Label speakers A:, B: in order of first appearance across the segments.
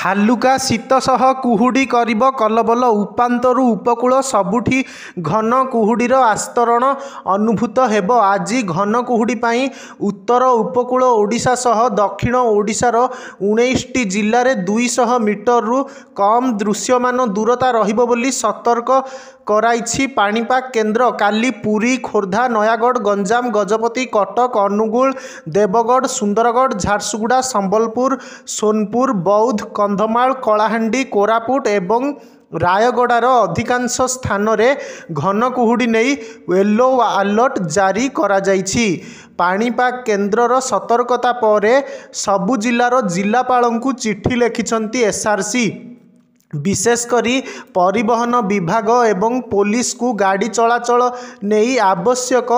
A: ହାଲୁକା ଶୀତ ସହ କୁହୁଡ଼ି କରିବ କଲବଲ। ଉପାନ୍ତରୁ ଉପକୂଳ ସବୁଠି ଘନ କୁହୁଡ଼ିର ଆସ୍ତରଣ ଅନୁଭୂତ ହେବ। ଆଜି ଘନ କୁହୁଡ଼ି ପାଇଁ ଉତ୍ତର ଉପକୂଳ ଓଡ଼ିଶା ସହ ଦକ୍ଷିଣ ଓଡ଼ିଶାର 19ଟି ଜିଲ୍ଲାରେ 200 ମିଟରରୁ କମ୍ ଦୃଶ୍ୟମାନ ଦୂରତା ରହିବ ବୋଲି ସତର୍କ କରାଇଛି ପାଣିପାଗ କେନ୍ଦ୍ର। କାଲି ପୁରୀ, ଖୋର୍ଦ୍ଧା, ନୟାଗଡ଼, ଗଞ୍ଜାମ, ଗଜପତି, କଟକ, ଅନୁଗୁଳ, ଦେବଗଡ଼, ସୁନ୍ଦରଗଡ଼, ଝାରସୁଗୁଡ଼ା, ସମ୍ବଲପୁର, ସୋନପୁର, ବୌଦ୍ଧ, କନ୍ଧମାଳ, କଳାହାଣ୍ଡି, କୋରାପୁଟ ଏବଂ ରାୟଗଡ଼ାର ଅଧିକାଂଶ ସ୍ଥାନରେ ଘନ କୁହୁଡ଼ି ନେଇ ୟେଲୋ ଆଲର୍ଟ ଜାରି କରାଯାଇଛି। ପାଣିପାଗ କେନ୍ଦ୍ରର ସତର୍କତା ପରେ ସବୁ ଜିଲ୍ଲାର ଜିଲ୍ଲାପାଳଙ୍କୁ ଚିଠି ଲେଖିଛନ୍ତି ଏସ୍ଆର୍ସି। ବିଶେଷକରି ପରିବହନ ବିଭାଗ ଏବଂ ପୋଲିସକୁ ଗାଡ଼ି ଚଳାଚଳ ନେଇ ଆବଶ୍ୟକ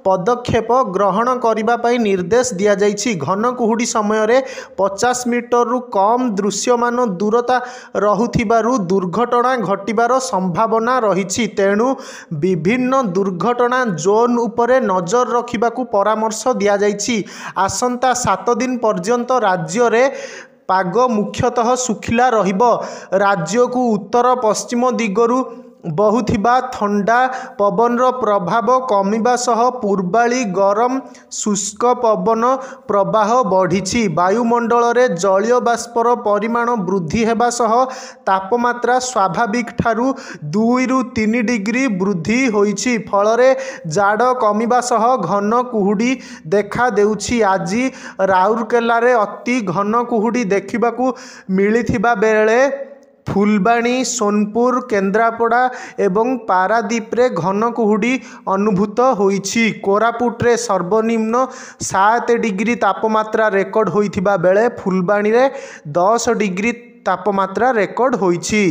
A: ପଦକ୍ଷେପ ଗ୍ରହଣ କରିବା ପାଇଁ ନିର୍ଦ୍ଦେଶ ଦିଆଯାଇଛି। ଘନ କୁହୁଡ଼ି ସମୟରେ 50 ମିଟରରୁ କମ୍ ଦୃଶ୍ୟମାନ ଦୂରତା ରହୁଥିବାରୁ ଦୁର୍ଘଟଣା ଘଟିବାର ସମ୍ଭାବନା ରହିଛି। ତେଣୁ ବିଭିନ୍ନ ଦୁର୍ଘଟଣା ଜୋନ୍ ଉପରେ ନଜର ରଖିବାକୁ ପରାମର୍ଶ ଦିଆଯାଇଛି। ଆସନ୍ତା 7 ଦିନ ପର୍ଯ୍ୟନ୍ତ ରାଜ୍ୟରେ ପାଗ ମୁଖ୍ୟତଃ ଶୁଖିଲା ରହିବ। ରାଜ୍ୟକୁ ଉତ୍ତର ପଶ୍ଚିମ ଦିଗରୁ ବହୁଥିବା ଥଣ୍ଡା ପବନର ପ୍ରଭାବ କମିବା ସହ ପୂର୍ବାଳି ଗରମ ଶୁଷ୍କ ପବନ ପ୍ରବାହ ବଢ଼ିଛି। ବାୟୁମଣ୍ଡଳରେ ଜଳୀୟ ବାଷ୍ପର ପରିମାଣ ବୃଦ୍ଧି ହେବା ସହ ତାପମାତ୍ରା ସ୍ୱାଭାବିକଠାରୁ 2ରୁ 3 ଡିଗ୍ରୀ ବୃଦ୍ଧି ହୋଇଛି। ଫଳରେ ଜାଡ଼ କମିବା ସହ ଘନ କୁହୁଡ଼ି ଦେଖାଦେଉଛି। ଆଜି ରାଉରକେଲାରେ ଅତି ଘନ କୁହୁଡ଼ି ଦେଖିବାକୁ ମିଳିଥିବା ବେଳେ ଫୁଲବାଣୀ, ସୋନପୁର, କେନ୍ଦ୍ରାପଡ଼ା ଏବଂ ପାରାଦୀପରେ ଘନ କୁହୁଡ଼ି ଅନୁଭୂତ ହୋଇଛି। କୋରାପୁଟରେ ସର୍ବନିମ୍ନ 7 ଡିଗ୍ରୀ ତାପମାତ୍ରା ରେକର୍ଡ ହୋଇଥିବା ବେଳେ ଫୁଲବାଣୀରେ 10 ଡିଗ୍ରୀ ତାପମାତ୍ରା ରେକର୍ଡ ହୋଇଛି।